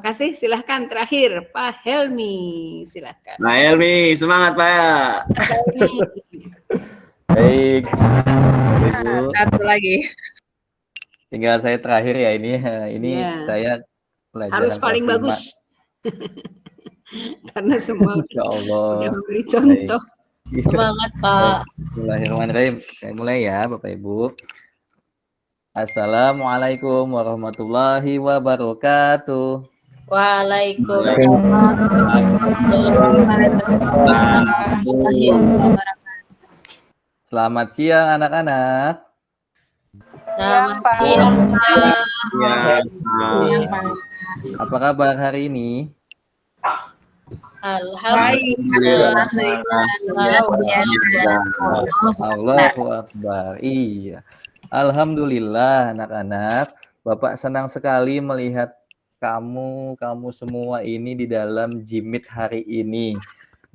kasih. Silahkan terakhir Pak Helmi, silahkan. Pak Helmi, semangat Pak. Baik, Ibu. Satu lagi. Tinggal saya terakhir ya ini. Ini saya pelajaran harus paling bagus. Karena semua Allah. sudah memberi contoh. Semangat Pak. Bismillahirrahmanirrahim. Saya mulai ya Bapak Ibu. Assalamualaikum warahmatullahi wabarakatuh. Waalaikumsalam warahmatullahi wabarakatuh. Selamat siang anak-anak. Selamat siang Pak. Apa kabar hari ini? Alhamdulillah. Allahu Akbar. Iya. Alhamdulillah anak-anak. Bapak senang sekali melihat kamu semua ini di dalam Jimit hari ini.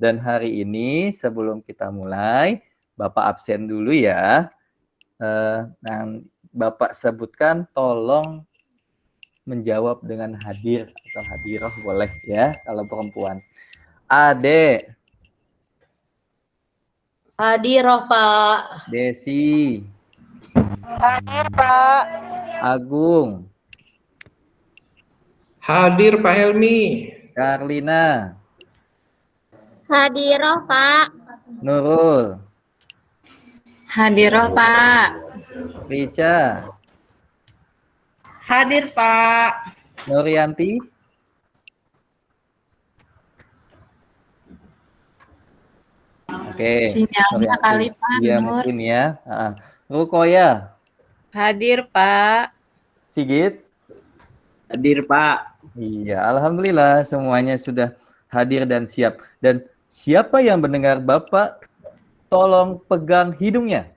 Dan hari ini sebelum kita mulai, Bapak absen dulu ya. Bapak sebutkan tolong menjawab dengan hadir atau hadiroh boleh ya kalau perempuan. Ade. Hadiroh Pak. Desi. Hadir Pak. Agung. Hadir Pak Helmi. Karlina. Hadiroh Pak. Nurul. Hadiroh Pak. Rica. Hadir Pak. Nurianti. Oke. Sinyalnya kali Pak. Iya mungkin ya. Rukoya. Hadir Pak. Sigit. Hadir Pak. Iya, alhamdulillah semuanya sudah hadir dan siap. Dan siapa yang mendengar Bapak, tolong pegang hidungnya.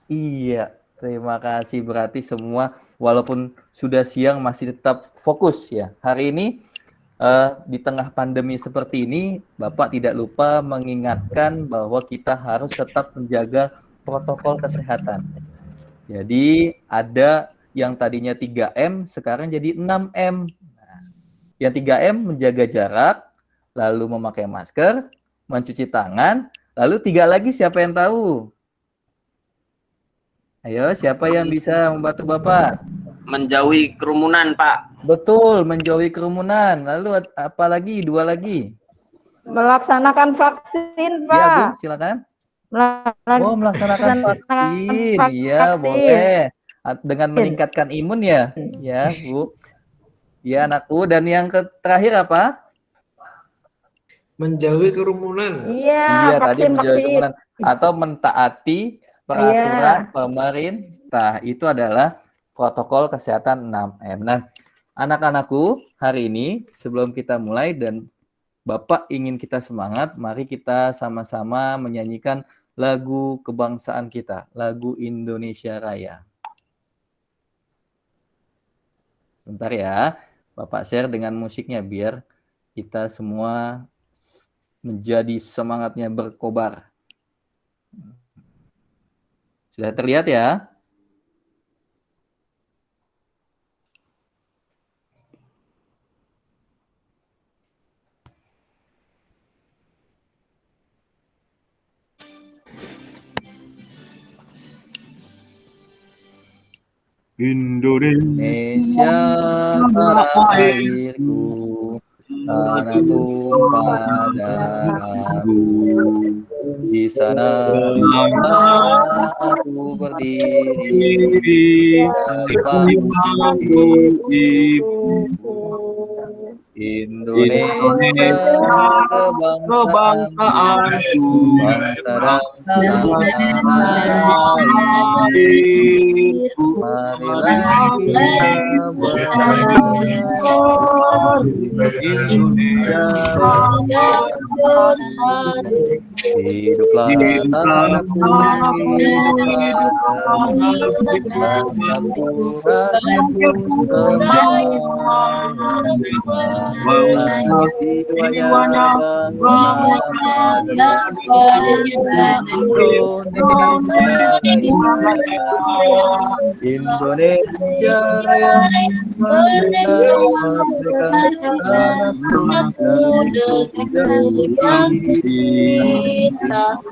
Iya, terima kasih. Berarti semua walaupun sudah siang masih tetap fokus ya. Hari ini di tengah pandemi seperti ini, Bapak tidak lupa mengingatkan bahwa kita harus tetap menjaga protokol kesehatan. Jadi ada yang tadinya 3M, sekarang jadi 6M. Nah, yang 3M menjaga jarak, lalu memakai masker, mencuci tangan, lalu 3 lagi siapa yang tahu? Ayo, siapa yang bisa membantu Bapak? Menjauhi kerumunan Pak. Betul, menjauhi kerumunan. Lalu apa lagi? 2 lagi. Melaksanakan vaksin Pak. Ya, Agung, silakan. Melaksanakan vaksin. Iya, boleh. Dengan meningkatkan imun ya. Ya, Bu. Ya, anakku. Dan yang terakhir apa? Menjauhi kerumunan. Iya, tadi menjauhi kerumunan. Atau mentaati peraturan pemerintah. Itu adalah protokol kesehatan 6M. Nah, anak-anakku, hari ini sebelum kita mulai dan Bapak ingin kita semangat, mari kita sama-sama menyanyikan lagu kebangsaan kita, lagu Indonesia Raya. Bentar ya, Bapak share dengan musiknya biar kita semua menjadi semangatnya berkobar. Sudah terlihat ya? Indonesia tanah airku, tanah tumpah darahku. Di sana aku berdiri di panggung ibuku. Indonesia kebangsaanku, bangsa dan tanah airku. Marilah kita bersatu, Indonesia bersatu. Hiduplah tanahku, hiduplah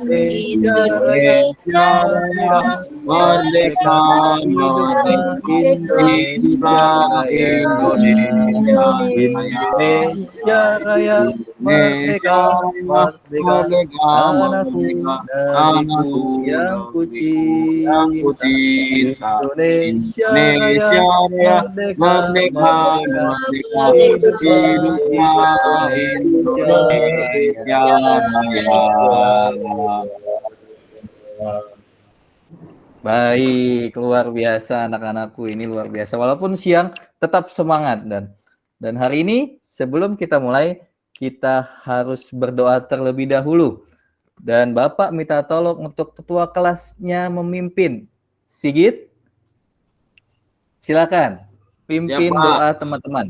Indonesia Raya, merdeka, merdeka, tanahku, Indonesia Raya, merdeka, Indonesia Raya, merdeka, merdeka, tanahku, negeriku yang kucinta. Indonesia Raya, merdeka, merdeka, hiduplah Indonesia Raya. Baik, luar biasa anak-anakku, ini luar biasa. Walaupun siang tetap semangat dan hari ini sebelum kita mulai kita harus berdoa terlebih dahulu. Dan Bapak minta tolong untuk ketua kelasnya memimpin. Sigit, silakan pimpin Ya, Pak. doa teman-teman.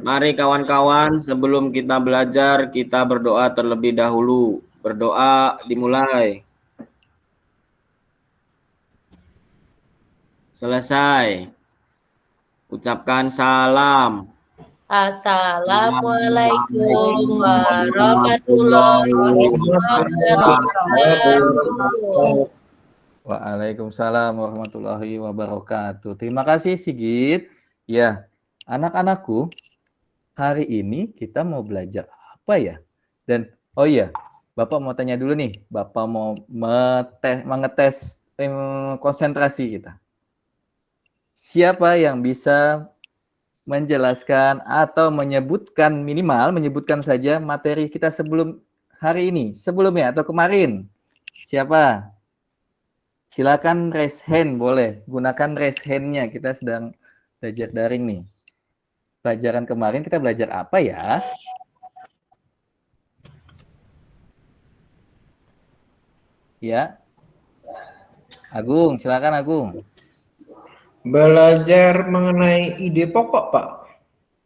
Mari kawan-kawan, sebelum kita belajar, kita berdoa terlebih dahulu. Berdoa dimulai. Selesai. Ucapkan salam. Assalamualaikum warahmatullahi wabarakatuh. Waalaikumsalam warahmatullahi wabarakatuh. Terima kasih Sigit. Ya, anak-anakku, hari ini kita mau belajar apa ya? Dan oh iya, Bapak mau tanya dulu nih. Bapak mau mengetes konsentrasi kita. Siapa yang bisa menjelaskan atau menyebutkan saja materi kita sebelum hari ini, sebelumnya atau kemarin? Siapa? Silakan raise hand, boleh. Gunakan raise hand-nya. Kita sedang belajar daring nih. Pelajaran kemarin kita belajar apa ya? Ya. Agung, silakan Agung. Belajar mengenai ide pokok, Pak.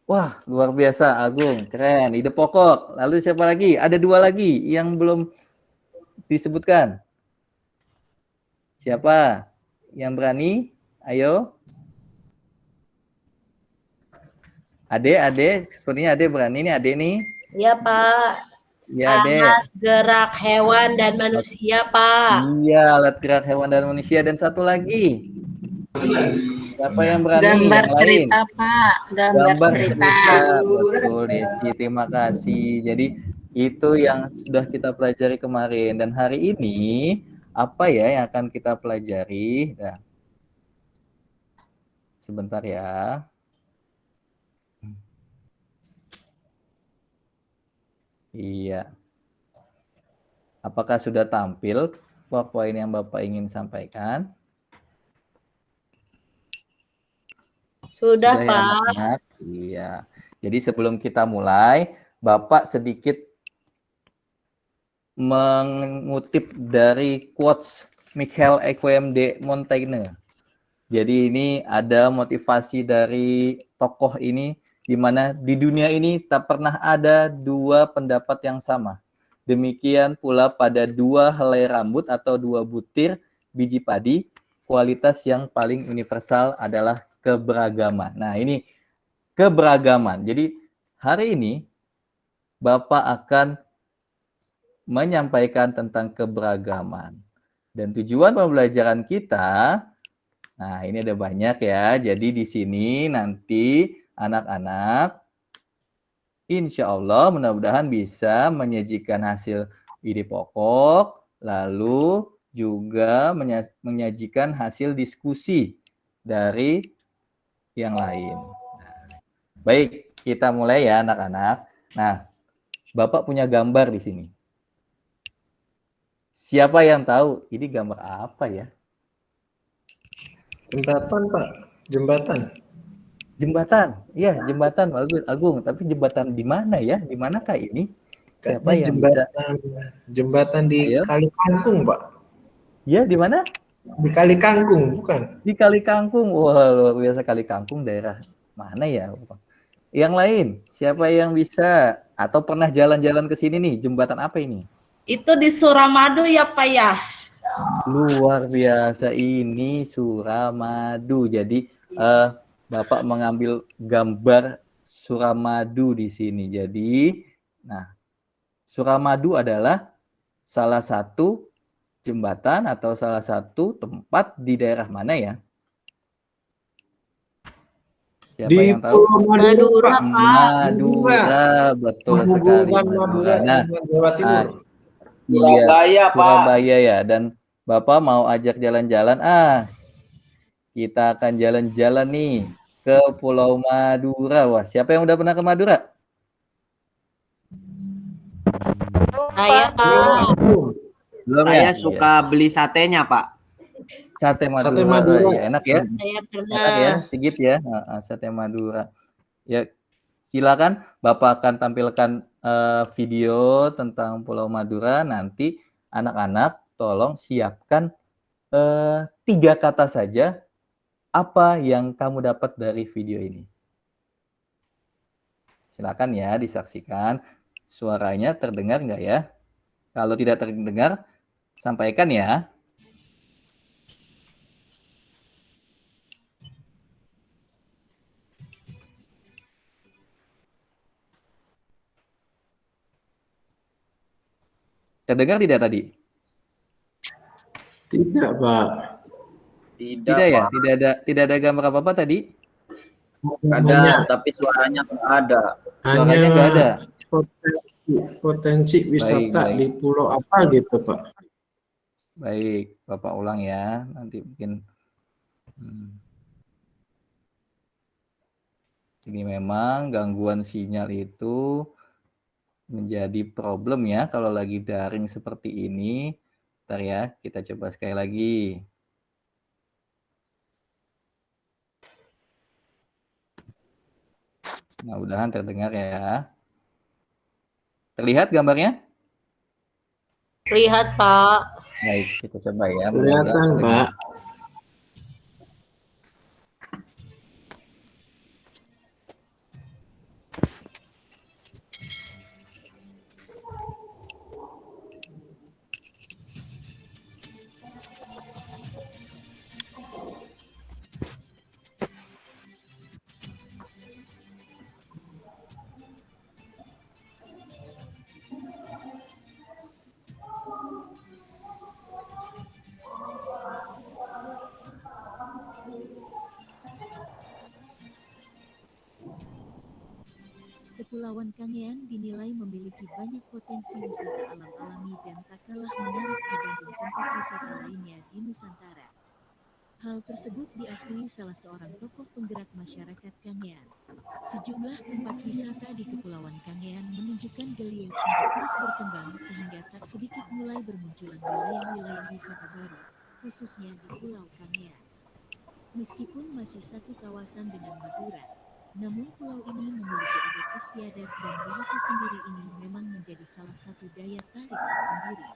Wah, luar biasa Agung, keren. Ide pokok. Lalu siapa lagi? Ada 2 lagi yang belum disebutkan. Siapa yang berani? Ayo. Ade, sepertinya Ade berani nih, Ade nih. Ya Pak, Ya, Ade. alat gerak hewan dan manusia Pak. Iya, alat gerak hewan dan manusia. Dan satu lagi. Siapa yang berani? Gambar yang cerita lain? Pak, gambar cerita. Betul, Desi. Terima kasih. Jadi itu yang sudah kita pelajari kemarin. Dan hari ini apa ya yang akan kita pelajari? Nah, sebentar ya. Iya. Apakah sudah tampil poin yang Bapak ingin sampaikan? Sudah ya, Pak. anak-anak? Iya. Jadi sebelum kita mulai, Bapak sedikit mengutip dari quotes Michael de Montaigne. Jadi ini ada motivasi dari tokoh ini di mana di dunia ini tak pernah ada 2 pendapat yang sama. Demikian pula pada 2 helai rambut atau 2 butir biji padi, kualitas yang paling universal adalah keberagaman. Nah, ini keberagaman. Jadi hari ini Bapak akan menyampaikan tentang keberagaman. Dan tujuan pembelajaran kita, nah ini ada banyak ya. Jadi di sini nanti anak-anak insya Allah mudah-mudahan bisa menyajikan hasil ide pokok, lalu juga menyajikan hasil diskusi dari yang lain. Baik, kita mulai ya anak-anak. Nah, Bapak punya gambar di sini. Siapa yang tahu ini gambar apa ya? Jembatan, Pak. Jembatan. Jembatan. Iya, jembatan bagus, Agung. Tapi jembatan di mana ya? Di manakah ini? Siapa yang bisa? Jembatan di Ayo. Kali Kangkung, Pak. Ya, di mana? Di Kali Kangkung, bukan? Di Kali Kangkung. Wah, luar biasa. Kali Kangkung daerah mana ya? Yang lain, siapa yang bisa atau pernah jalan-jalan ke sini nih? Jembatan apa ini? Itu di Suramadu ya Pak ya? Luar biasa, ini Suramadu. Jadi Bapak mengambil gambar Suramadu di sini. Jadi, nah, Suramadu adalah salah satu jembatan atau salah satu tempat di daerah mana ya? Siapa Di yang tahu? Pulau Madura, Pak. Madura, betul sekali, Madura. Nah, Jawa Timur. iya, Surabaya, Pak. Surabaya ya. Dan Bapak mau ajak jalan-jalan. Kita akan jalan-jalan nih ke Pulau Madura. Wah, siapa yang udah pernah ke Madura? Saya Pak. Belum Saya ya? suka beli satenya, Pak. Sate Madura. Sate Madura. Ya, enak ya? Saya pernah. Enak ya, Sigit ya. Sate Madura. Ya, silakan Bapak akan tampilkan video tentang Pulau Madura. Nanti anak-anak tolong siapkan 3 kata saja apa yang kamu dapat dari video ini. Silakan ya disaksikan. Suaranya terdengar nggak ya? Kalau tidak terdengar, sampaikan ya. Terdengar tidak tadi? Tidak, Pak. Tidak, ya? Pak. Tidak ada gambar apa-apa tadi? Ada, tapi suaranya nggak ada. Suaranya nggak ada. Potensi wisata Baik. di pulau apa gitu, Pak? Baik, Bapak ulang ya. Nanti mungkin ini memang gangguan sinyal itu menjadi problem ya kalau lagi daring seperti ini. Bentar ya, kita coba sekali lagi. Mudah-mudahan terdengar ya. Terlihat gambarnya? Lihat Pak. Baik, kita coba ya. Kelihatan, Pak. Kepulauan Kangean dinilai memiliki banyak potensi wisata alam alami dan tak kalah menarik dibanding tempat wisata lainnya di Nusantara. Hal tersebut diakui salah seorang tokoh penggerak masyarakat Kangean. Sejumlah tempat wisata di Kepulauan Kangean menunjukkan geliat untuk terus berkembang sehingga tak sedikit mulai bermunculan wilayah-wilayah wisata baru, khususnya di Pulau Kangean. Meskipun masih satu kawasan dengan Madura, namun pulau ini memiliki adat istiadat dan bahasa sendiri ini memang menjadi salah satu daya tarik tersendiri.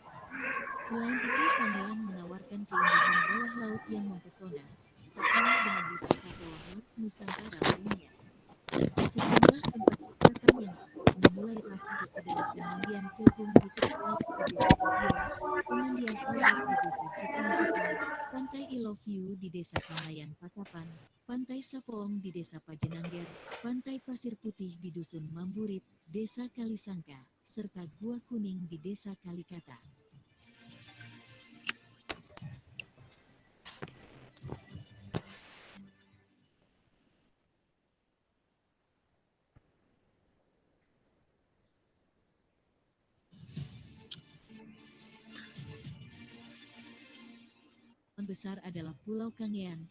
Selain itu, Kangean menawarkan keindahan bawah laut yang mempesona, tak kalah dengan wisata bawah laut Nusantara lainnya. Sejumlah tempat wisata yang memulai ramai adalah pemandian Cekung di tepi laut di Desa Jadian, pemandian Urat di Desa Jepang, Pantai I Love You di Desa Kanayan Patapan, Pantai Sapong di Desa Pajenangger, Pantai Pasir Putih di Dusun Mamburit, Desa Kalisangka, serta Gua Kuning di Desa Kalikata. Besar adalah Pulau Kangean.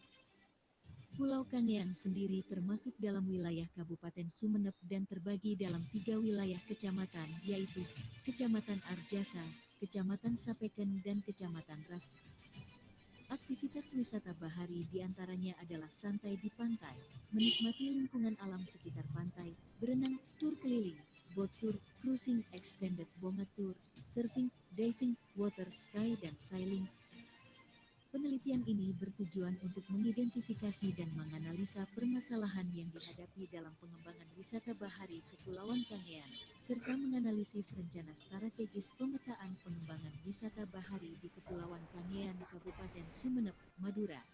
Pulau Kangean sendiri termasuk dalam wilayah Kabupaten Sumeneb dan terbagi dalam 3 wilayah kecamatan, yaitu Kecamatan Arjasa, Kecamatan Sapeken, dan Kecamatan Ras. Aktivitas wisata bahari diantaranya adalah santai di pantai, menikmati lingkungan alam sekitar pantai, berenang, tur keliling, boat tour, cruising extended bonga tour, surfing, diving, water ski, dan sailing. Penelitian ini bertujuan untuk mengidentifikasi dan menganalisa permasalahan yang dihadapi dalam pengembangan wisata bahari Kepulauan Kangean, serta menganalisis rencana strategis pemetaan pengembangan wisata bahari di Kepulauan Kangean, Kabupaten Sumeneb, Madura.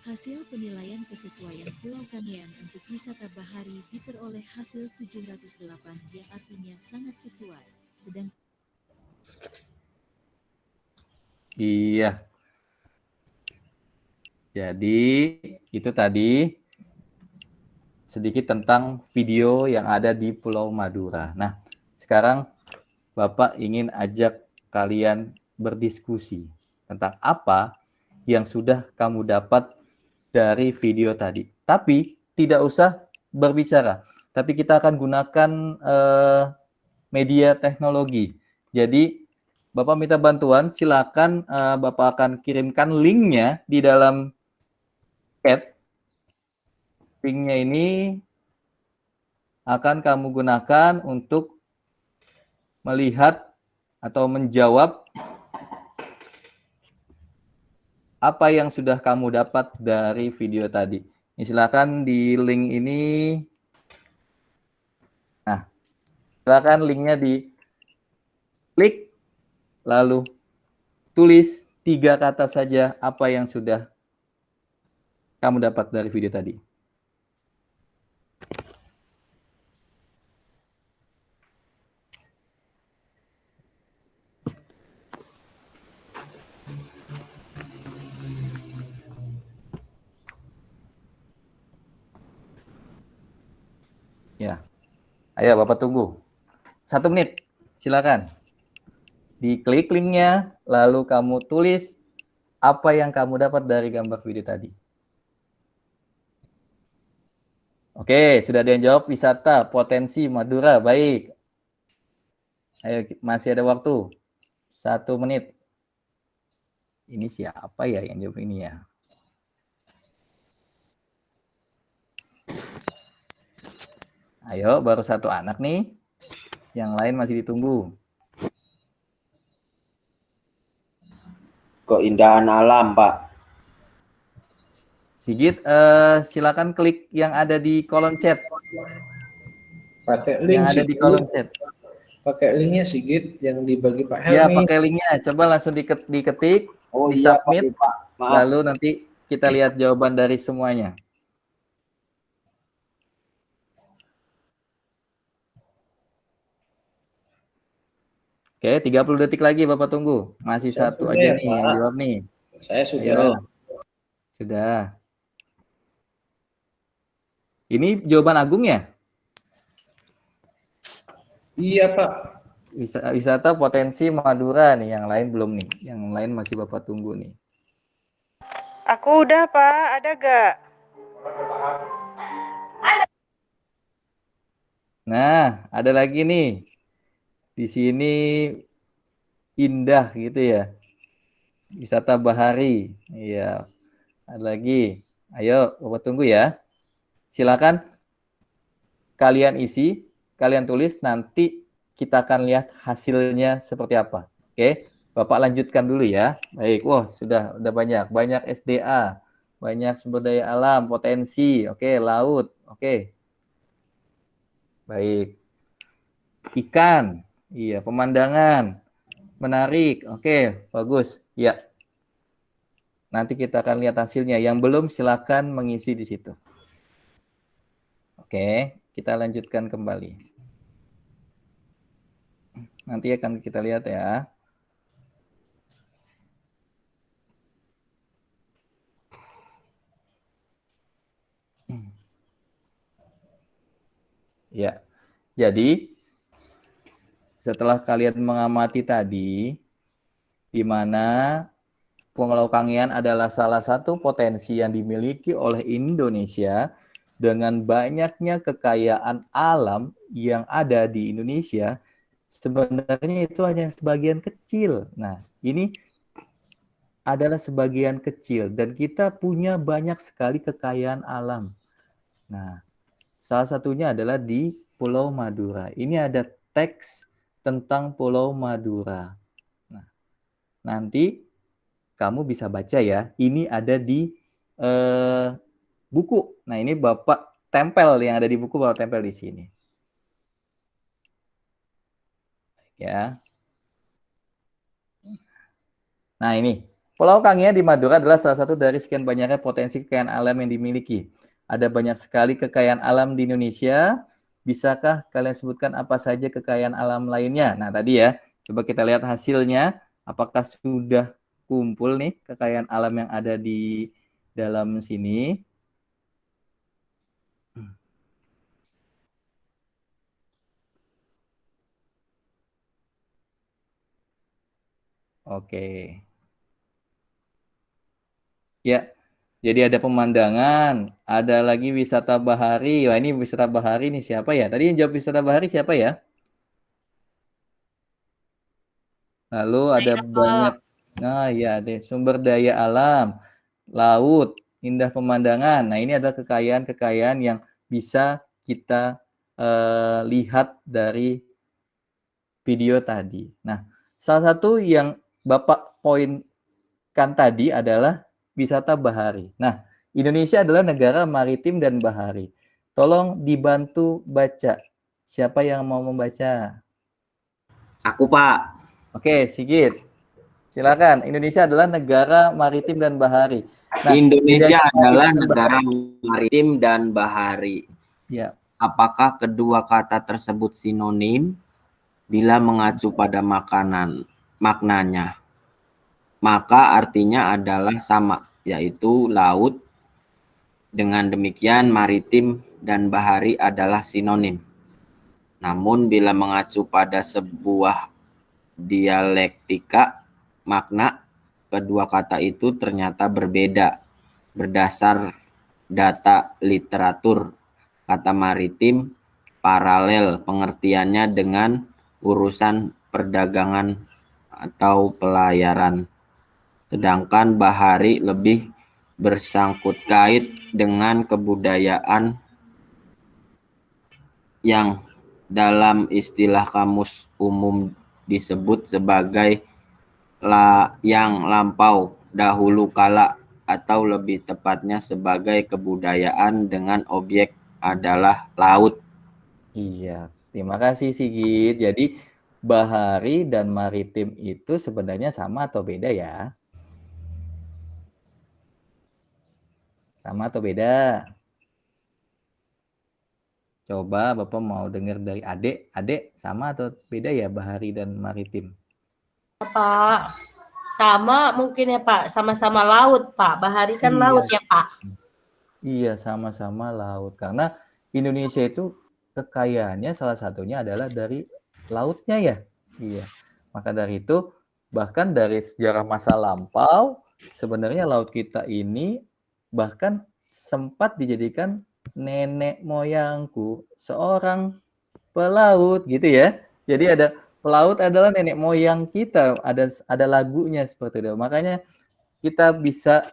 Hasil penilaian kesesuaian Pulau Kangean untuk wisata bahari diperoleh hasil 708 yang artinya sangat sesuai, sedang Iya. Jadi itu tadi sedikit tentang video yang ada di Pulau Madura. Nah, sekarang Bapak ingin ajak kalian berdiskusi tentang apa yang sudah kamu dapat dari video tadi. Tapi tidak usah berbicara, tapi kita akan gunakan media teknologi. Jadi Bapak minta bantuan, silakan Bapak akan kirimkan linknya di dalam chat. Linknya ini akan kamu gunakan untuk melihat atau menjawab apa yang sudah kamu dapat dari video tadi. Ini silakan di link ini. Nah, silakan linknya di klik, lalu tulis 3 kata saja apa yang sudah kamu dapat dari video tadi. Ya, ayo Bapak tunggu. 1 menit, silakan. Diklik linknya, lalu kamu tulis apa yang kamu dapat dari gambar video tadi. Oke, sudah ada yang jawab wisata, potensi Madura, baik. Ayo, masih ada waktu. 1 menit. Ini siapa ya yang jawab ini ya? Ayo, baru 1 anak nih. Yang lain masih ditunggu. Keindahan alam, Pak. Sigit, silakan klik yang ada di kolom chat. Pakai link Yang ada di kolom chat. Pakai linknya Sigit yang dibagi Pak Helmi. Ya, pakai linknya. Coba langsung diketik, Oh iya, di-submit, Pak. Maaf. lalu nanti kita lihat jawaban dari semuanya. Oke, 30 detik lagi Bapak tunggu. Masih Saya 1 sudah aja ya, nih Pak. yang jawab nih. Saya sudah. Ayo. Sudah. Ini jawaban Agung ya? Iya, Pak. Wisata potensi Madura nih, yang lain belum nih. Yang lain masih Bapak tunggu nih. Aku udah, Pak. Ada gak? Nah, ada lagi nih. Di sini indah gitu ya. Wisata bahari. Iya. Ada lagi. Ayo, Bapak tunggu ya. Silakan kalian isi, kalian tulis, nanti kita akan lihat hasilnya seperti apa. Oke, Bapak lanjutkan dulu ya. Baik, wah sudah banyak SDA, banyak sumber daya alam, potensi, oke, laut, oke. Baik. Ikan, iya, pemandangan, menarik, oke, bagus, ya. Nanti kita akan lihat hasilnya. Yang belum silakan mengisi di situ. Oke, kita lanjutkan kembali. Nanti akan kita lihat ya. Ya, jadi setelah kalian mengamati tadi, di mana Pulau Kangean adalah salah satu potensi yang dimiliki oleh Indonesia, dengan banyaknya kekayaan alam yang ada di Indonesia, sebenarnya itu hanya sebagian kecil. Nah, ini adalah sebagian kecil dan kita punya banyak sekali kekayaan alam. Nah, salah satunya adalah di Pulau Madura. Ini ada teks tentang Pulau Madura. Nah, nanti kamu bisa baca ya. Ini ada di buku. Nah, ini Bapak tempel yang ada di buku, Bapak tempel di sini. Ya. Nah, ini Pulau Kangean di Madura adalah salah satu dari sekian banyaknya potensi kekayaan alam yang dimiliki. Ada banyak sekali kekayaan alam di Indonesia. Bisakah kalian sebutkan apa saja kekayaan alam lainnya? Nah, tadi ya, coba kita lihat hasilnya. Apakah sudah kumpul nih kekayaan alam yang ada di dalam sini? Oke. Ya, jadi ada pemandangan, ada lagi wisata bahari. Wah, ini wisata bahari nih siapa ya? Tadi yang jawab wisata bahari siapa ya? Lalu ada banyak, nah ya, ada sumber daya alam, laut, indah pemandangan. Nah, ini adalah kekayaan-kekayaan yang bisa kita lihat dari video tadi. Nah, salah satu yang Bapak poinkan tadi adalah wisata bahari. Nah, Indonesia adalah negara maritim dan bahari. Tolong dibantu baca. Siapa yang mau membaca? Aku, Pak. Oke, Sigit. Silakan. Indonesia adalah negara maritim dan bahari. Nah, Indonesia bedanya adalah maritim dan negara maritim dan bahari. Ya. Apakah kedua kata tersebut sinonim? Bila mengacu pada maknanya, maka artinya adalah sama, yaitu laut. Dengan demikian, maritim dan bahari adalah sinonim. Namun, bila mengacu pada sebuah dialektika makna, kedua kata itu ternyata berbeda. Berdasar data literatur, kata maritim paralel pengertiannya dengan urusan perdagangan atau pelayaran. Sedangkan bahari lebih bersangkut kait dengan kebudayaan yang dalam istilah kamus umum disebut sebagai yang lampau dahulu kala, atau lebih tepatnya sebagai kebudayaan dengan objek adalah laut. Iya, terima kasih Sigit. Jadi bahari dan maritim itu sebenarnya sama atau beda ya? Sama atau beda? Coba Bapak mau dengar dari Adek. Adek, sama atau beda ya bahari dan maritim? Pak. Sama mungkin ya Pak, sama-sama laut Pak. Bahari kan Iya. laut ya Pak. Iya, sama-sama laut. Karena Indonesia itu kekayaannya salah satunya adalah dari lautnya ya. Iya. Maka dari itu, bahkan dari sejarah masa lampau, sebenarnya laut kita ini bahkan sempat dijadikan nenek moyangku seorang pelaut gitu ya. Jadi ada pelaut adalah nenek moyang kita, ada lagunya seperti itu. Makanya kita bisa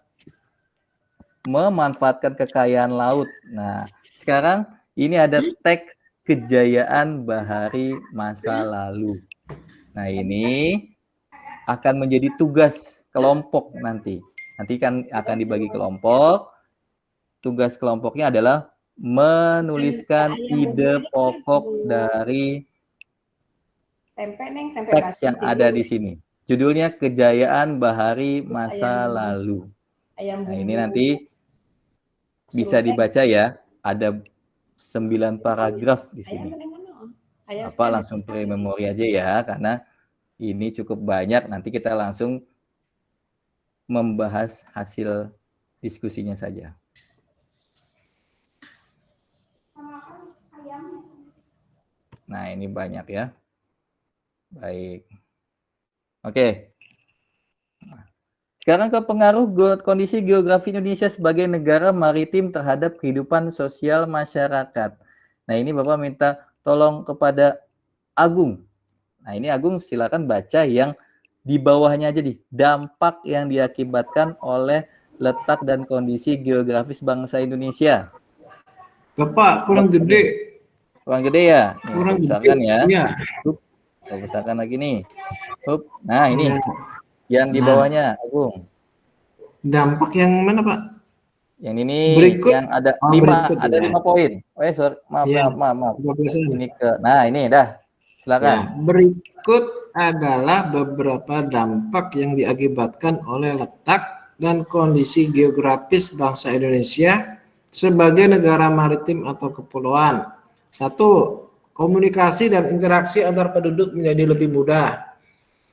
memanfaatkan kekayaan laut. Nah, sekarang ini ada teks kejayaan bahari masa lalu. Nah, ini akan menjadi tugas kelompok nanti. Nanti kan akan dibagi kelompok. Tugas kelompoknya adalah menuliskan ide pokok dari teks yang ada di sini. Judulnya Kejayaan Bahari Masa Lalu. Nah, ini nanti bisa dibaca ya. Ada 9 paragraf di sini. Apa langsung pre-memori aja ya, karena ini cukup banyak. Nanti kita langsung membahas hasil diskusinya saja. Nah, ini banyak ya. Baik. Oke. Sekarang ke pengaruh kondisi geografi Indonesia sebagai negara maritim terhadap kehidupan sosial masyarakat. Nah, ini Bapak minta tolong kepada Agung. Nah, ini Agung silakan baca yang di bawahnya aja nih. Dampak yang diakibatkan oleh letak dan kondisi geografis bangsa Indonesia. Bapak, kurang gede. Kurang gede ya? Nih, Kurang aku besarkan gede. ya. Iya. Hup, aku besarkan lagi nih. Hup. Nah, ini Iya. yang di Nah, bawahnya, Agung. dampak yang mana, Pak? Yang ini Berikut. yang ada Oh, 5, berikut ada ya. 5 poin. Sorry, maaf, Iya. maaf, maaf, maaf. 12-an. Ini nah ini dah. Silakan. Ya, berikut adalah beberapa dampak yang diakibatkan oleh letak dan kondisi geografis bangsa Indonesia sebagai negara maritim atau kepulauan. 1. Komunikasi dan interaksi antar penduduk menjadi lebih mudah,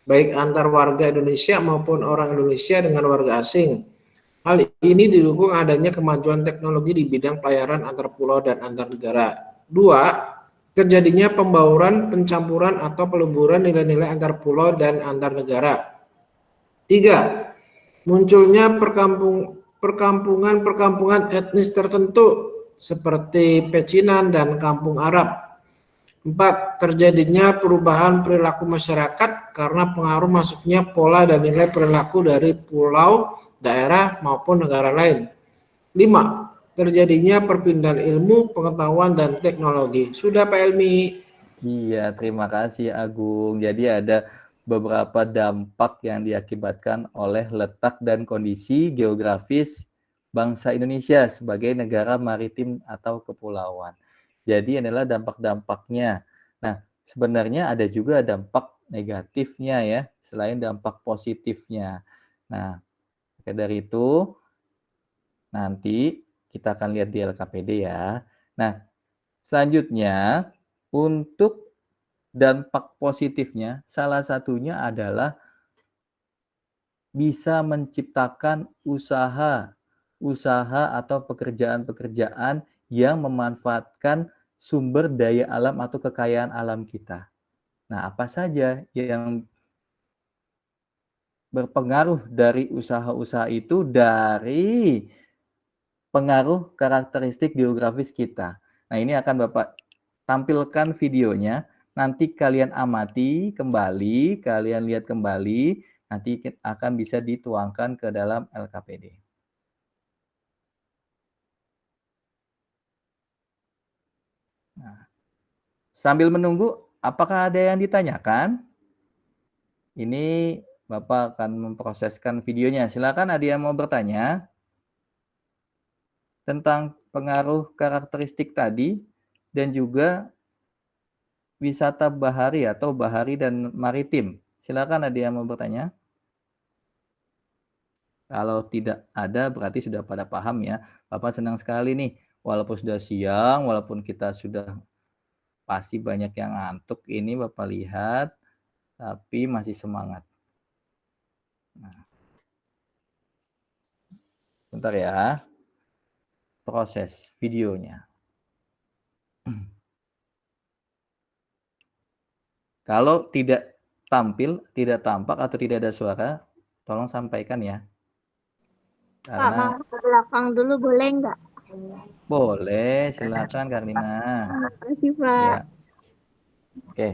baik antar warga Indonesia maupun orang Indonesia dengan warga asing. Hal ini didukung adanya kemajuan teknologi di bidang pelayaran antar pulau dan antar negara. 2. Terjadinya pembauran, pencampuran atau peleburan nilai-nilai antar pulau dan antar negara. 3. Munculnya perkampungan etnis tertentu seperti pecinan dan kampung Arab. 4. Terjadinya perubahan perilaku masyarakat karena pengaruh masuknya pola dan nilai perilaku dari pulau, daerah maupun negara lain. 5. Terjadinya perpindahan ilmu, pengetahuan, dan teknologi. Sudah Pak Elmi? Iya, terima kasih Agung. Jadi ada beberapa dampak yang diakibatkan oleh letak dan kondisi geografis bangsa Indonesia sebagai negara maritim atau kepulauan. Jadi adalah dampak-dampaknya. Nah, sebenarnya ada juga dampak negatifnya ya, selain dampak positifnya. Nah, dari itu nanti kita akan lihat di LKPD ya. Nah, selanjutnya untuk dampak positifnya salah satunya adalah bisa menciptakan usaha atau pekerjaan-pekerjaan yang memanfaatkan sumber daya alam atau kekayaan alam kita. Nah, apa saja yang berpengaruh dari usaha-usaha itu? Dari pengaruh karakteristik geografis kita. Nah, ini akan Bapak tampilkan videonya. Nanti kalian amati kembali, kalian lihat kembali, nanti akan bisa dituangkan ke dalam LKPD. Nah, sambil menunggu, apakah ada yang ditanyakan? Ini Bapak akan memproseskan videonya. Silakan, ada yang mau bertanya tentang pengaruh karakteristik tadi dan juga wisata bahari atau bahari dan maritim. Silakan, ada yang mau bertanya? Kalau tidak ada berarti sudah pada paham ya. Bapak senang sekali nih, walaupun sudah siang, walaupun kita sudah pasti banyak yang ngantuk, ini Bapak lihat, tapi masih semangat. Nah, bentar ya, proses videonya. Kalau tidak tampil, tidak tampak atau tidak ada suara, tolong sampaikan ya. Karena Pak, ke belakang dulu boleh nggak? boleh, silakan Karina. Makasih, Pak. Ya. Oke.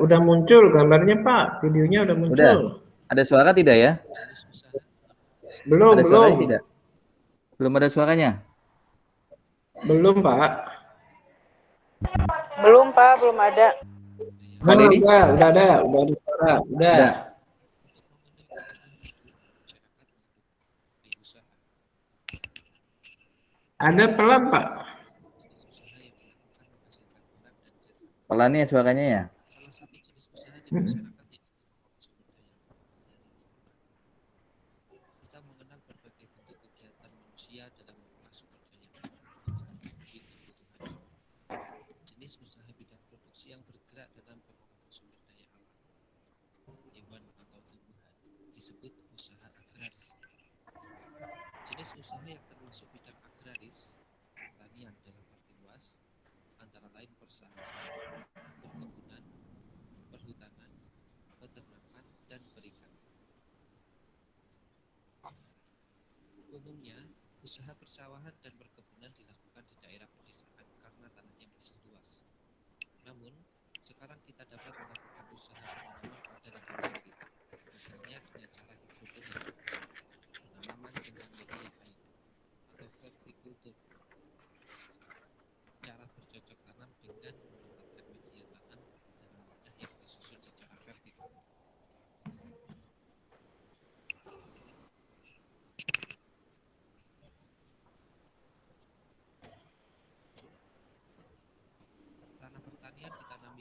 Udah muncul gambarnya Pak, videonya udah muncul. Udah. Ada suara tidak ya? Belum, Ada belum. suaranya tidak? Belum ada suaranya? Belum Pak. Belum, Pak, belum ada. Kali ini? Udah ada suara, udah. Ada. Ada pelan Pak. Pelan ya suaranya ya? Jenis usaha bidang produksi yang bergerak dalam pengelolaan sumber daya alam, hewan atau tumbuhan disebut usaha agraris. Jenis usaha yang termasuk bidang agraris, pertanian dalam arti luas, antara lain persawahan, perkebunan, perhutanan, peternakan, dan perikanan. Umumnya, usaha persawahan dan perkebunan dilakukan di daerah pedesaan karena tanahnya masih luas. Namun, sekarang kita dapat melakukan usaha penanaman pada lahan sempit, misalnya dengan cara hidroponik, penanaman dengan media air, atau vertikultur. Cara bercocok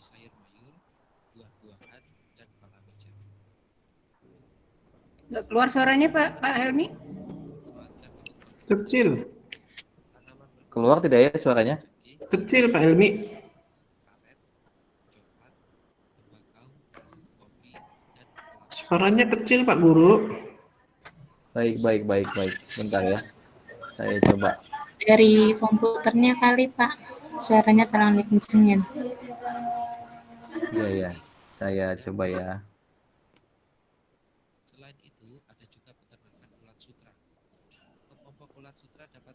seperti sayur mayur, buah-buahan, dan palawija. Nggak keluar suaranya Pak Helmi? Manfaatkan untuk Kecil, tanaman berbuah Keluar tidak ya suaranya? cengkeh, kecil Pak Helmi. karet, coklat, tembakau, kopi, dan kelapa sawit. Suaranya kecil Pak Guru. Baik. Bentar ya. Saya coba. Dari komputernya kali, Pak. Suaranya terlalu kencengin. Ya. Saya coba ya. Selain itu, ada juga peternakan ulat sutra. Kelompok ulat sutra dapat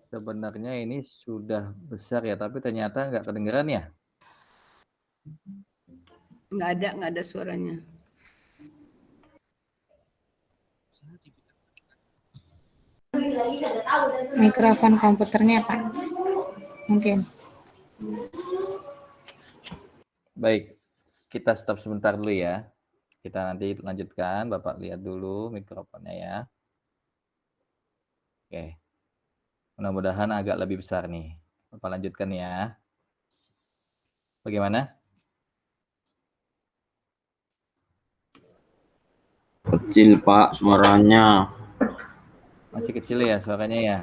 Sebenarnya ini sudah besar ya, tapi ternyata nggak kedengeran ya. Nggak ada suaranya. usaha di bidang Mikrofon komputernya, Pak. Mungkin. Baik, kita stop sebentar dulu ya. Kita nanti lanjutkan. Bapak lihat dulu mikrofonnya ya. Oke. Mudah-mudahan agak lebih besar nih. Bapak lanjutkan ya. Bagaimana? Kecil Pak suaranya. Masih kecil ya suaranya ya?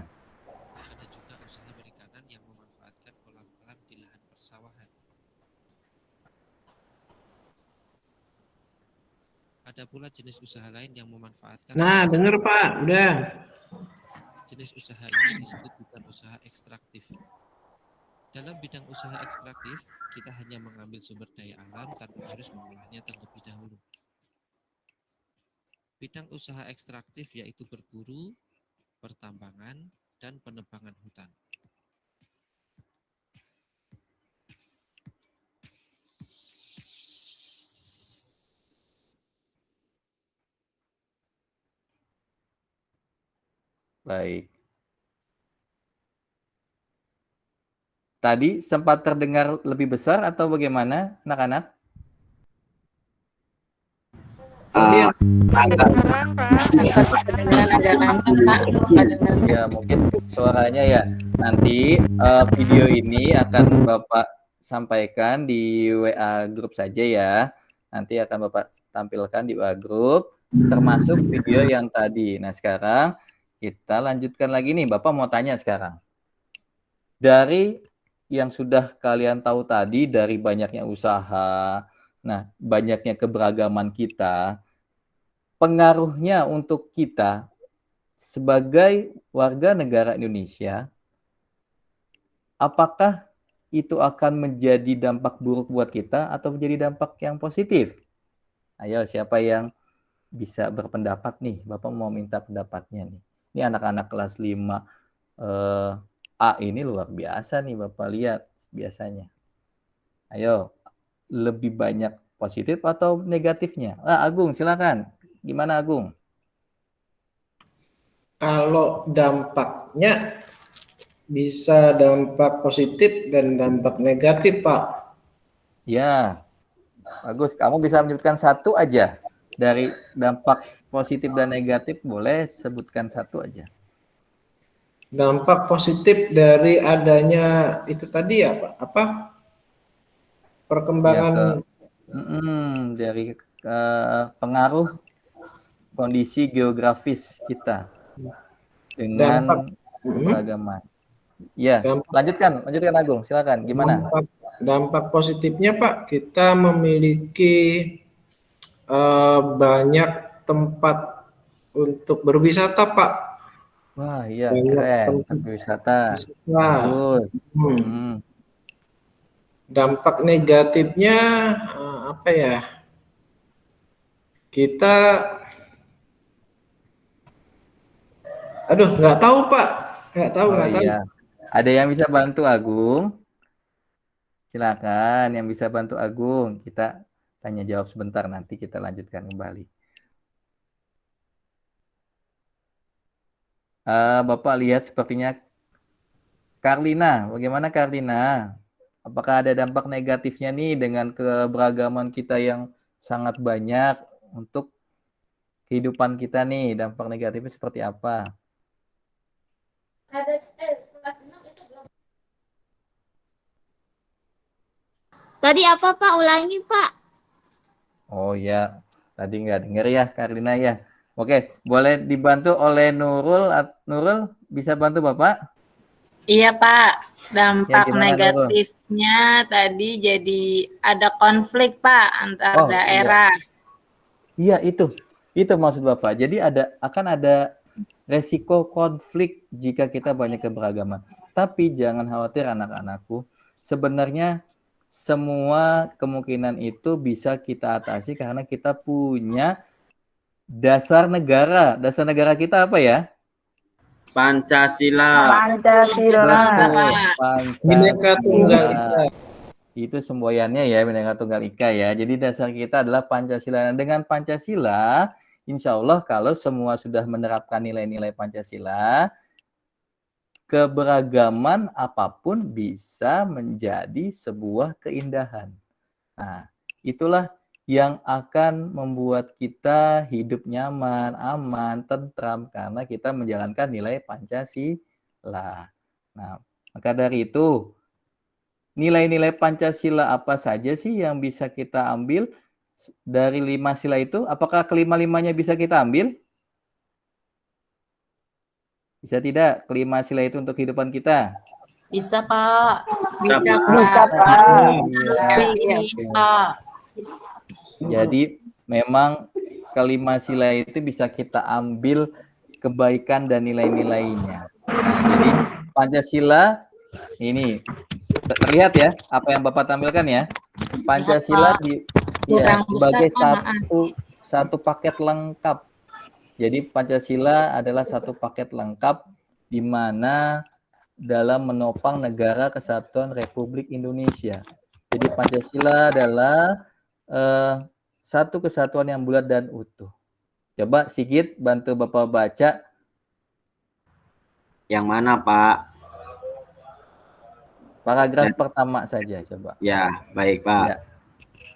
ada juga usaha perikanan yang memanfaatkan kolam-kolam di lahan persawahan. Ada pula jenis usaha lain yang memanfaatkan Nah, sumber denger Pak, udah. Jenis usaha ini disebut bidang usaha ekstraktif. Dalam bidang usaha ekstraktif, kita hanya mengambil sumber daya alam tanpa harus mengolahnya terlebih dahulu. Bidang usaha ekstraktif yaitu berburu, pertambangan, dan penebangan hutan. Baik. Tadi sempat terdengar lebih besar atau bagaimana, anak-anak? Sempat kedengeran agak kenceng, Pak. Nggak dengar. Ya, mungkin suaranya ya. Nanti video ini akan Bapak sampaikan di WA grup saja ya. Nanti akan Bapak tampilkan di WA grup, termasuk video yang tadi. Nah, sekarang kita lanjutkan lagi nih. Bapak mau tanya sekarang. Dari yang sudah kalian tahu tadi, dari banyaknya usaha, nah, banyaknya keberagaman kita, pengaruhnya untuk kita sebagai warga negara Indonesia, apakah itu akan menjadi dampak buruk buat kita atau menjadi dampak yang positif? Ayo, siapa yang bisa berpendapat nih? Bapak mau minta pendapatnya nih. Ini anak-anak kelas 5 A ini luar biasa nih Bapak lihat biasanya. Ayo, lebih banyak positif atau negatifnya? Agung, silakan. Gimana Agung? Kalau dampaknya bisa dampak positif dan dampak negatif, Pak. Ya, bagus. Kamu bisa menyebutkan satu aja. Dari dampak positif dan negatif, boleh sebutkan satu aja. Dampak positif dari adanya itu tadi ya, Pak, apa? Perkembangan dari pengaruh kondisi geografis kita dengan keberagaman. Ya, lanjutkan Agung, silakan. Gimana? Dampak positifnya Pak, kita memiliki banyak tempat untuk berwisata Pak. Wah, iya keren, berwisata. Bagus. Dampak negatifnya apa ya? Kita nggak tahu Pak, nggak tahu. Iya. Ada yang bisa bantu Agung? Silakan, yang bisa bantu Agung. Kita tanya jawab sebentar, nanti kita lanjutkan kembali. Bapak lihat sepertinya Karlina. Bagaimana Karlina? Apakah ada dampak negatifnya nih dengan keberagaman kita yang sangat banyak untuk kehidupan kita nih? Dampak negatifnya seperti apa? Tadi apa Pak? Ulangi Pak. Oh ya, tadi nggak dengar ya Karina ya. Oke, boleh dibantu oleh Nurul. Nurul, bisa bantu Bapak? Iya Pak, Ya, dampak gimana Nurul? negatifnya tadi jadi ada konflik Pak antar Oh, daerah. Iya itu maksud Bapak. Jadi akan ada resiko konflik jika kita banyak keberagaman. Tapi jangan khawatir anak-anakku. Sebenarnya semua kemungkinan itu bisa kita atasi karena kita punya dasar negara. Dasar negara kita apa ya? Pancasila. Betul, Bhinneka Tunggal Pancasila. Ika. Itu semboyannya ya, Bhinneka Tunggal Ika ya. Jadi dasar kita adalah Pancasila. Nah, dengan Pancasila, insya Allah kalau semua sudah menerapkan nilai-nilai Pancasila, keberagaman apapun bisa menjadi sebuah keindahan. Nah, itulah yang akan membuat kita hidup nyaman, aman, tentram karena kita menjalankan nilai Pancasila. Nah, maka dari itu nilai-nilai Pancasila apa saja sih yang bisa kita ambil dari 5 sila itu? Apakah kelima-limanya bisa kita ambil? Bisa tidak kelima sila itu untuk kehidupan kita? Bisa Pak. Bisa Bisa, Pak. Harus ini Pak. Jadi memang kelima sila itu bisa kita ambil kebaikan dan nilai-nilainya. Nah, jadi Pancasila ini terlihat ya apa yang Bapak tampilkan ya. Pancasila sebagai satu paket lengkap. Jadi Pancasila adalah satu paket lengkap di mana dalam menopang negara kesatuan Republik Indonesia. Jadi Pancasila adalah satu kesatuan yang bulat dan utuh. Coba Sigit bantu Bapak baca. Yang mana Pak? Paragraf pertama saja coba. Ya, baik Pak. Ya.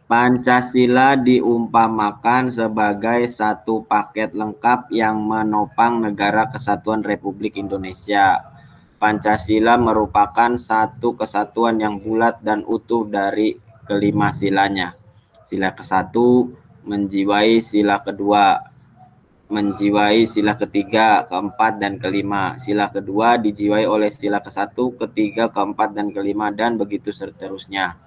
Pancasila diumpamakan sebagai satu paket lengkap yang menopang negara kesatuan Republik Indonesia. Pancasila merupakan satu kesatuan yang bulat dan utuh dari kelima silanya. Sila ke-1 menjiwai sila kedua, menjiwai sila ketiga, keempat, dan kelima. Sila kedua dijiwai oleh sila ke-1, ketiga, keempat, dan kelima, dan begitu seterusnya.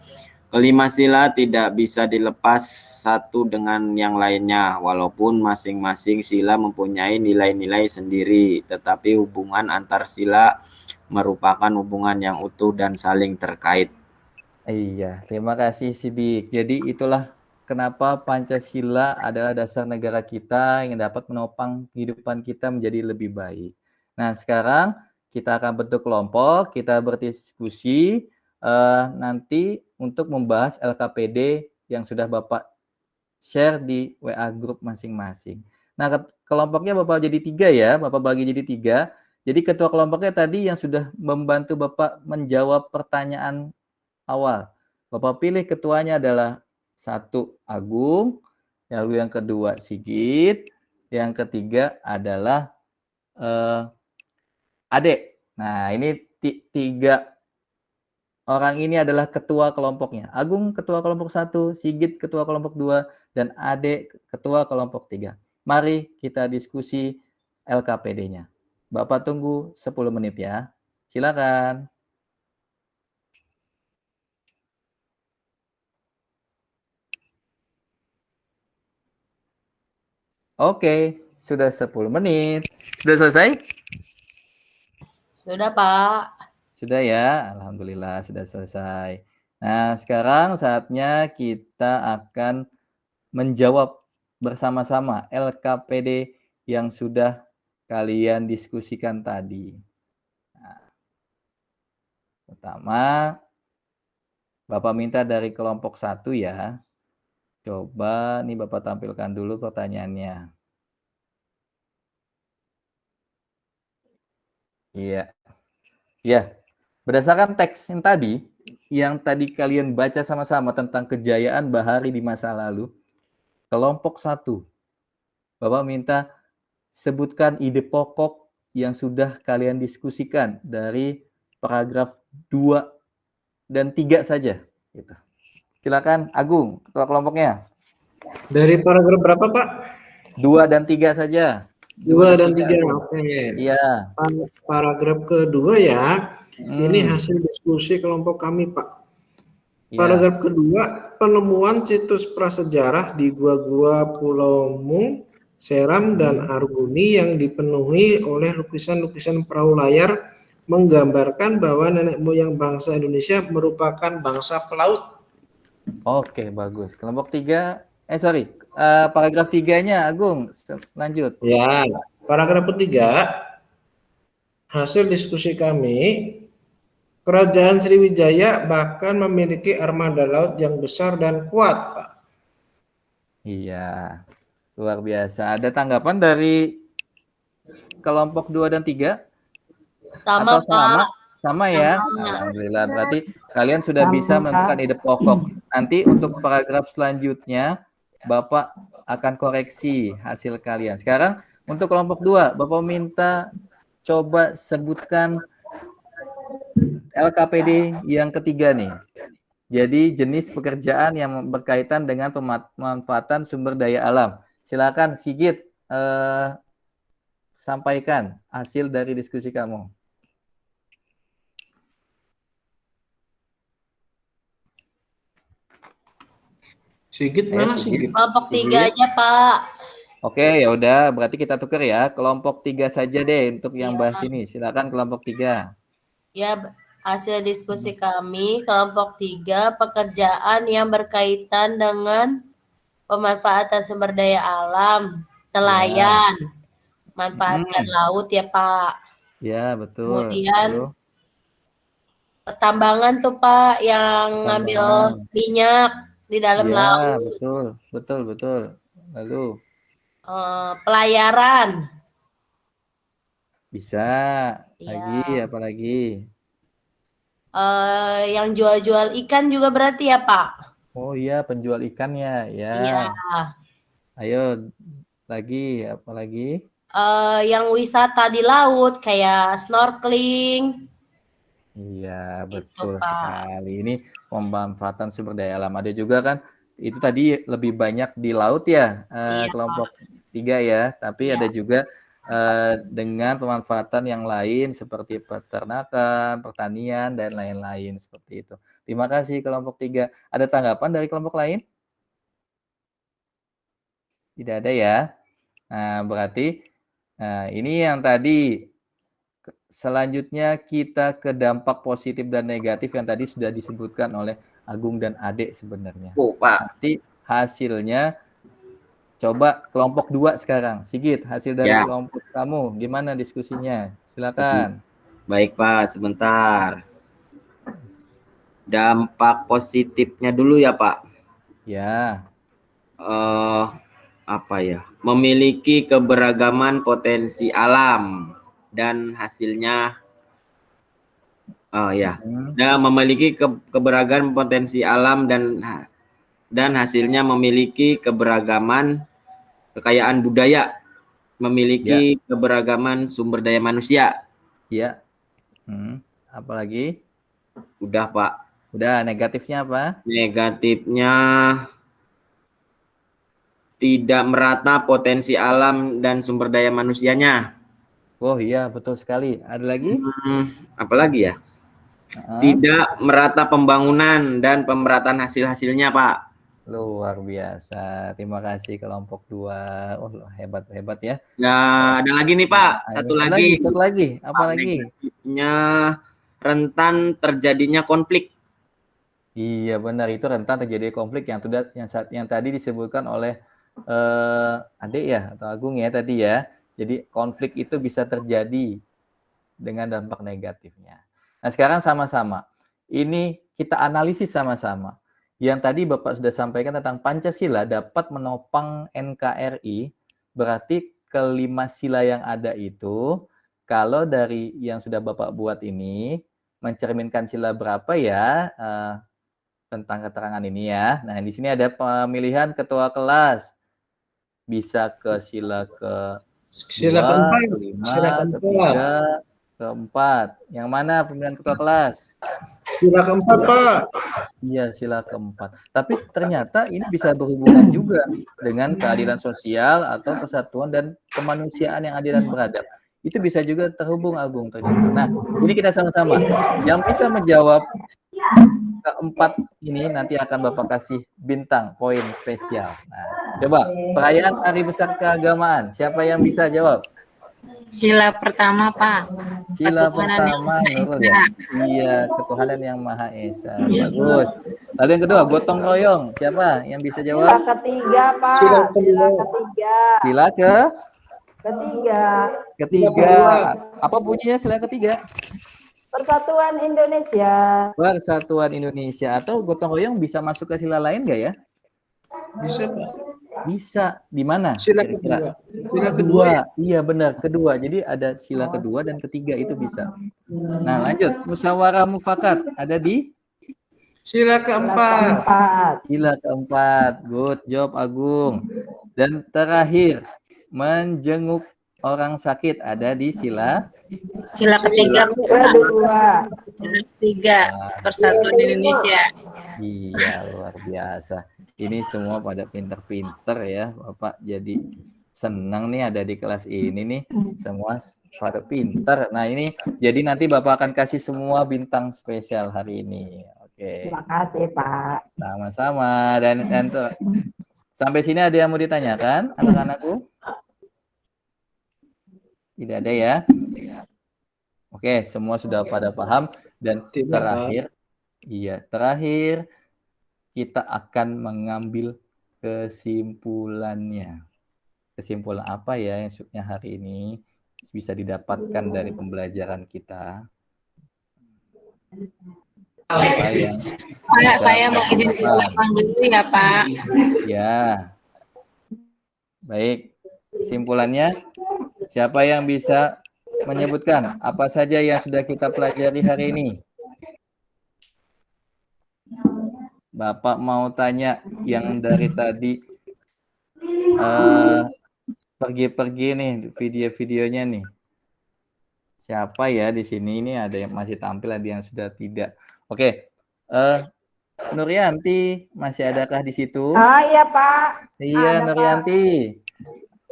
Kelima sila tidak bisa dilepas satu dengan yang lainnya, walaupun masing-masing sila mempunyai nilai-nilai sendiri, tetapi hubungan antar sila merupakan hubungan yang utuh dan saling terkait. Iya, terima kasih Sidik. Jadi itulah kenapa Pancasila adalah dasar negara kita yang dapat menopang kehidupan kita menjadi lebih baik. Nah, sekarang kita akan bentuk kelompok, kita berdiskusi nanti untuk membahas LKPD yang sudah Bapak share di WA grup masing-masing. Nah, kelompoknya Bapak jadi 3 ya, Bapak bagi jadi 3. Jadi ketua kelompoknya tadi yang sudah membantu Bapak menjawab pertanyaan awal. Bapak pilih ketuanya adalah 1 Agung, lalu yang kedua Sigit, yang ketiga adalah Ade. Nah, ini 3 orang ini adalah ketua kelompoknya. Agung ketua kelompok 1, Sigit ketua kelompok 2, dan Ade ketua kelompok 3. Mari kita diskusi LKPD-nya. Bapak tunggu 10 menit ya. Silakan. Oke, sudah 10 menit. Sudah selesai? Sudah Pak. Sudah ya, alhamdulillah sudah selesai. Nah, sekarang saatnya kita akan menjawab bersama-sama LKPD yang sudah kalian diskusikan tadi. Nah, pertama, Bapak minta dari kelompok 1 ya. Coba nih Bapak tampilkan dulu pertanyaannya. Iya. Ya, berdasarkan teks yang tadi, yang tadi kalian baca sama-sama tentang kejayaan Bahari di masa lalu, kelompok 1, Bapak minta sebutkan ide pokok yang sudah kalian diskusikan dari paragraf 2 dan 3 saja. Gitu. Silakan Agung, ketua kelompoknya. Dari paragraf berapa, Pak? 2 dan 3 saja. 2 dan 3, Agung. oke. Iya. Paragraf kedua ya, ini hasil diskusi kelompok kami, Pak. Paragraf kedua, penemuan situs prasejarah di gua-gua Pulau Mung, Seram, dan Arguni yang dipenuhi oleh lukisan-lukisan perahu layar menggambarkan bahwa nenek moyang bangsa Indonesia merupakan bangsa pelaut. Oke, bagus. Kelompok 3, paragraf 3-nya Agung, lanjut. Ya, paragraf ketiga, hasil diskusi kami, Kerajaan Sriwijaya bahkan memiliki armada laut yang besar dan kuat, Pak. Iya, luar biasa. Ada tanggapan dari kelompok 2 dan 3? Sama, Atau sama? Pak. Sama ya? Sama. Alhamdulillah, berarti kalian sudah bisa menemukan ide pokok. Nanti untuk paragraf selanjutnya, Bapak akan koreksi hasil kalian. Sekarang untuk kelompok 2, Bapak minta coba sebutkan LKPD yang ketiga nih. Jadi jenis pekerjaan yang berkaitan dengan pemanfaatan sumber daya alam. Silakan Sigit sampaikan hasil dari diskusi kamu. Sigit mana Sigit? Kelompok 3 aja, Pak. Oke, ya udah, berarti kita tukar ya. Kelompok 3 saja deh untuk yang bahas ini. Silakan kelompok 3. Ya, hasil diskusi kami, kelompok 3, pekerjaan yang berkaitan dengan pemanfaatan sumber daya alam, nelayan, manfaatkan laut ya, Pak. Ya, betul. Kemudian pertambangan tuh, Pak, yang ngambil minyak di dalam laut. Betul. Lalu pelayaran. Bisa. Lagi, apa lagi? Yang jual-jual ikan juga berarti ya, Pak? Oh iya, penjual ikannya, ya. Iya. Ayo, lagi, apa lagi? Yang wisata di laut, kayak snorkeling. Iya, betul sekali. Ini pemanfaatan sumber daya alam. Ada juga kan, itu tadi lebih banyak di laut ya, kelompok 3 ya. Tapi ada juga dengan pemanfaatan yang lain seperti peternakan, pertanian, dan lain-lain seperti itu. Terima kasih kelompok 3. Ada tanggapan dari kelompok lain? Tidak ada ya. Nah, berarti ini yang tadi. Selanjutnya kita ke dampak positif dan negatif yang tadi sudah disebutkan oleh Agung dan Adek sebenarnya. Oh, Pak. Nanti hasilnya coba kelompok 2 sekarang. Sigit, hasil dari kelompok kamu gimana diskusinya? Silakan. Baik, Pak, sebentar. Dampak positifnya dulu ya, Pak. Ya. Apa ya? Memiliki keberagaman potensi alam dan hasilnya dan memiliki keberagaman potensi alam dan hasilnya memiliki keberagaman kekayaan budaya, memiliki keberagaman sumber daya manusia. Iya. Apalagi? Udah, Pak. Udah. Negatifnya apa? Negatifnya tidak merata potensi alam dan sumber daya manusianya. Oh iya, betul sekali. Ada lagi? Apalagi ya? Tidak merata pembangunan dan pemerataan hasil-hasilnya, Pak. Luar biasa. Terima kasih kelompok 2. Oh, hebat ya. Nah, ada lagi nih, Pak. Satu lagi. Apa lagi? Negatifnya rentan terjadinya konflik. Iya, benar. Itu rentan terjadi konflik yang tadi disebutkan oleh Adek ya atau Agung ya tadi ya. Jadi konflik itu bisa terjadi dengan dampak negatifnya. Nah, sekarang sama-sama. Ini kita analisis sama-sama. Yang tadi Bapak sudah sampaikan tentang Pancasila dapat menopang NKRI, berarti kelima sila yang ada itu, kalau dari yang sudah Bapak buat ini, mencerminkan sila berapa ya tentang keterangan ini ya. Nah, di sini ada pemilihan ketua kelas. Bisa ke sila Sila ke-2, keempat. ke-5, Sila keempat. ke-3, ke-4. Yang mana pemilihan ketua kelas? Sila keempat, Pak. Iya, sila keempat. Tapi ternyata ini bisa berhubungan juga dengan keadilan sosial atau persatuan dan kemanusiaan yang adil dan beradab. Itu bisa juga terhubung, Agung, ternyata. Nah, ini kita sama-sama. Yang bisa menjawab keempat ini nanti akan Bapak kasih bintang, poin spesial. Nah, coba, perayaan Hari Besar Keagamaan. Siapa yang bisa jawab? Sila pertama, Pak. Sila Ketuhanan yang pertama, Maha Nurul Esa. ya? Iya, ketuhanan yang Maha Esa. Bagus. Lalu yang kedua, gotong royong. Siapa yang bisa Sila jawab? ketiga, Pak. Sila Sila ketiga. Sila Ketiga. ketiga. Apa bunyinya sila ketiga? Persatuan Indonesia. Persatuan Indonesia. Atau gotong royong bisa masuk ke sila lain nggak ya? Bisa, Pak. Bisa. Di mana? Sila kira-kira? kedua. Sila kedua. Kedua. Iya benar, kedua. Jadi ada sila kedua dan ketiga itu bisa. Nah, lanjut. Musyawarah mufakat ada di Sila keempat. sila keempat. Good job, Agung. Dan terakhir, menjenguk orang sakit ada di sila Sila ketiga, Pak. Kedua. Sila ketiga, Persatuan Indonesia. Iya, luar biasa. Ini semua pada pinter-pinter ya, Bapak. Jadi senang nih ada di kelas ini nih. Semua pada pinter. Nah, ini jadi nanti Bapak akan kasih semua bintang spesial hari ini. Oke. Terima kasih, Pak. Sama-sama. Dan sampai sini ada yang mau ditanyakan, anak-anakku? Tidak ada ya? Oke, semua sudah pada paham. Dan terakhir, terakhir kita akan mengambil kesimpulannya. Kesimpulan apa ya yang hari ini bisa didapatkan dari pembelajaran kita? Apa yang Pak, saya mau izin ke belakang dulu ya, Pak. Ya. Baik. Kesimpulannya, siapa yang bisa menyebutkan apa saja yang sudah kita pelajari hari ini? Bapak mau tanya yang dari tadi pergi-pergi nih video-videonya nih. Siapa ya di sini? Ini ada yang masih tampil, ada yang sudah tidak. Oke. Nuryanti, masih adakah di situ? Iya, Pak. Iya, Ada, Nuryanti.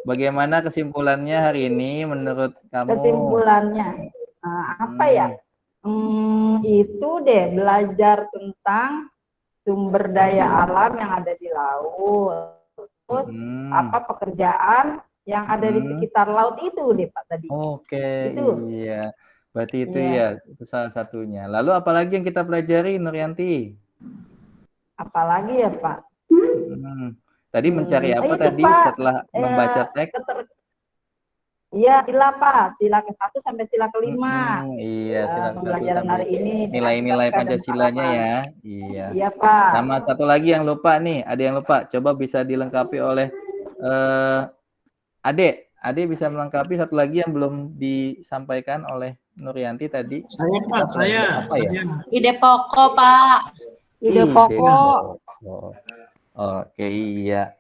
Bagaimana kesimpulannya hari ini menurut kamu? Kesimpulannya apa ya? Itu deh, belajar tentang sumber daya alam yang ada di laut. Terus apa pekerjaan yang ada di sekitar laut itu deh, Pak, tadi. Oke, Itu. iya. Berarti itu ya salah satunya. Lalu apalagi yang kita pelajari, Nuryanti? Apalagi ya, Pak? Tadi mencari apa itu, tadi Pak, setelah membaca teks? Iya, sila, Pak. Sila ke-1 sampai sila ke-5. Iya, sila ke-1 pembelajaran sampai hari ini. nilai-nilai Pancasilanya ya. Iya. Iya, Pak. Sama satu lagi yang lupa nih, ada yang lupa. Coba bisa dilengkapi oleh Ade. Ade bisa melengkapi satu lagi yang belum disampaikan oleh Nuryanti tadi. Saya, Pak, saya. Apa ya? Ide pokok, Pak. Ide pokok. Oke, iya.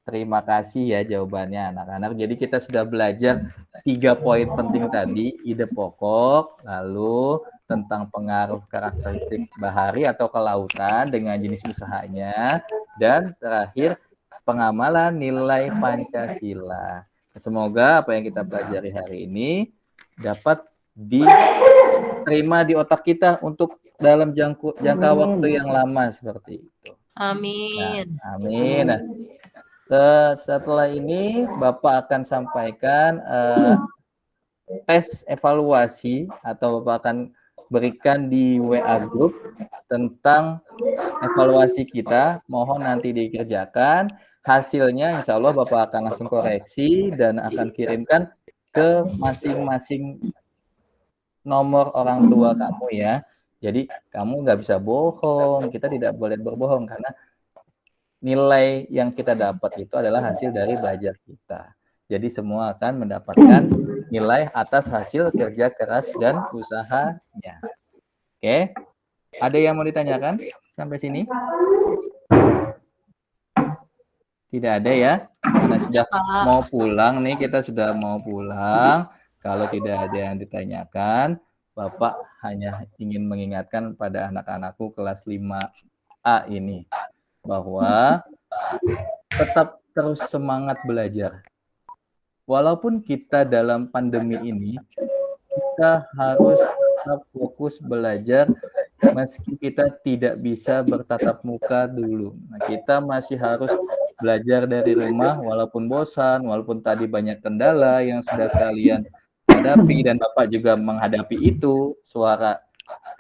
Terima kasih ya jawabannya anak-anak. Jadi kita sudah belajar 3 poin penting tadi, ide pokok, lalu tentang pengaruh karakteristik bahari atau kelautan dengan jenis usahanya, dan terakhir pengamalan nilai Pancasila. Semoga apa yang kita pelajari hari ini dapat diterima di otak kita untuk dalam jangka waktu yang lama seperti itu. Amin. Nah, amin. Nah, setelah ini Bapak akan sampaikan tes evaluasi atau Bapak akan berikan di WA Group tentang evaluasi kita. Mohon nanti dikerjakan. Hasilnya insya Allah Bapak akan langsung koreksi dan akan kirimkan ke masing-masing nomor orang tua kamu ya. Jadi kamu nggak bisa bohong, kita tidak boleh berbohong karena nilai yang kita dapat itu adalah hasil dari belajar kita. Jadi semua akan mendapatkan nilai atas hasil kerja keras dan usahanya. Oke, ada yang mau ditanyakan sampai sini? Tidak ada ya? Karena sudah mau pulang nih, kita sudah mau pulang. Kalau tidak ada yang ditanyakan, Bapak hanya ingin mengingatkan pada anak-anakku kelas 5A ini bahwa tetap terus semangat belajar. Walaupun kita dalam pandemi ini, kita harus tetap fokus belajar meski kita tidak bisa bertatap muka dulu. Nah, kita masih harus belajar dari rumah walaupun bosan, walaupun tadi banyak kendala yang sudah kalian hadapi dan Bapak juga menghadapi itu, suara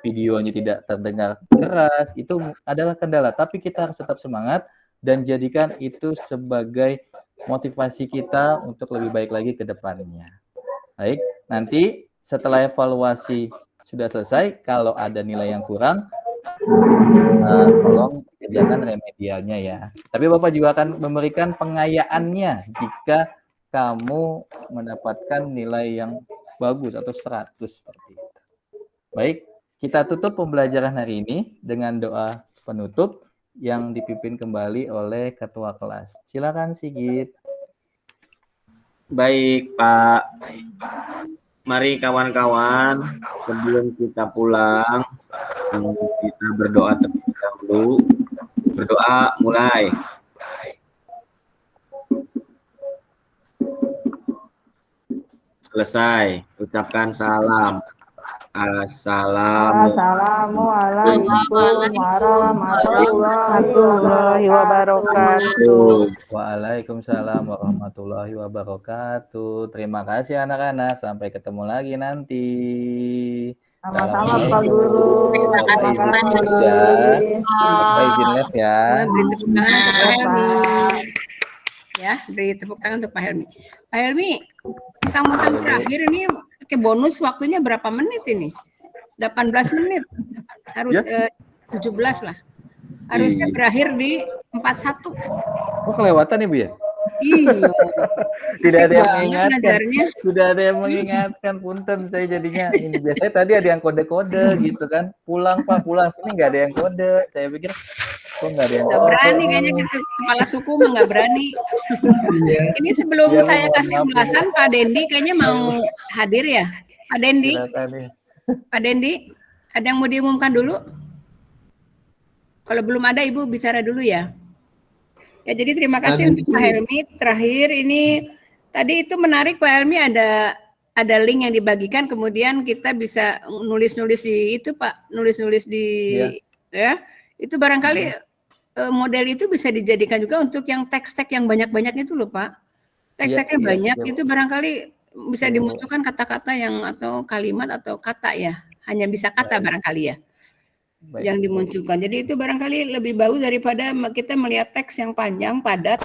videonya tidak terdengar keras, itu adalah kendala. Tapi kita harus tetap semangat dan jadikan itu sebagai motivasi kita untuk lebih baik lagi ke depannya. Baik, nanti setelah evaluasi sudah selesai, kalau ada nilai yang kurang, tolong kerjakan remedialnya ya. Tapi Bapak juga akan memberikan pengayaannya jika kamu mendapatkan nilai yang bagus atau 100 seperti itu. Baik, kita tutup pembelajaran hari ini dengan doa penutup yang dipimpin kembali oleh Ketua Kelas. Silakan Sigit. Baik, Pak. Mari kawan-kawan, sebelum kita pulang, kita berdoa terlebih dahulu. Berdoa mulai. Selesai, ucapkan salam. Assalamualaikum warahmatullahi wabarakatuh. Waalaikumsalam warahmatullahi wabarakatuh. Terima kasih anak-anak. Sampai ketemu lagi nanti. Sama-sama Pak Guru. Bapak izin live ya. Bapak izin live ya. Beri tepuk tangan untuk Pak Helmi. Ya, beri tepuk tangan untuk Pak Helmi. Pak Helmi, kamu terakhir ini pakai bonus waktunya berapa menit ini? 18 menit. Harus 17 lah. Harusnya berakhir di 41. Oh, kelewatan ya, Bu ya? Iya. Tidak ada yang mengingatkan. Ngajarnya. Tidak ada yang mengingatkan, punten saya jadinya. Ini biasanya tadi ada yang kode-kode gitu kan. Pulang Pak, pulang. Sini nggak ada yang kode. Saya pikir kok nggak ada yang Nggak kode. berani kayaknya gitu. Kepala suku mah nggak berani. Ini sebelum saya kasih ulasan, Pak Dendi kayaknya mau hadir ya. Pak Dendi, Pak Dendi, ada yang mau diumumkan dulu? Kalau belum ada, Ibu bicara dulu ya. Ya, jadi terima kasih untuk Pak Helmi. Terakhir ini tadi itu menarik Pak Helmi, ada link yang dibagikan, kemudian kita bisa nulis-nulis di itu Pak, nulis-nulis di ya. Itu barangkali model itu bisa dijadikan juga untuk yang teks-teks yang banyak-banyaknya itu loh Pak. Teks-teksnya banyak itu barangkali bisa dimunculkan kata-kata yang atau kalimat atau kata ya. Hanya bisa kata barangkali ya. Yang dimunculkan. Jadi itu barangkali lebih bagus daripada kita melihat teks yang panjang, padat,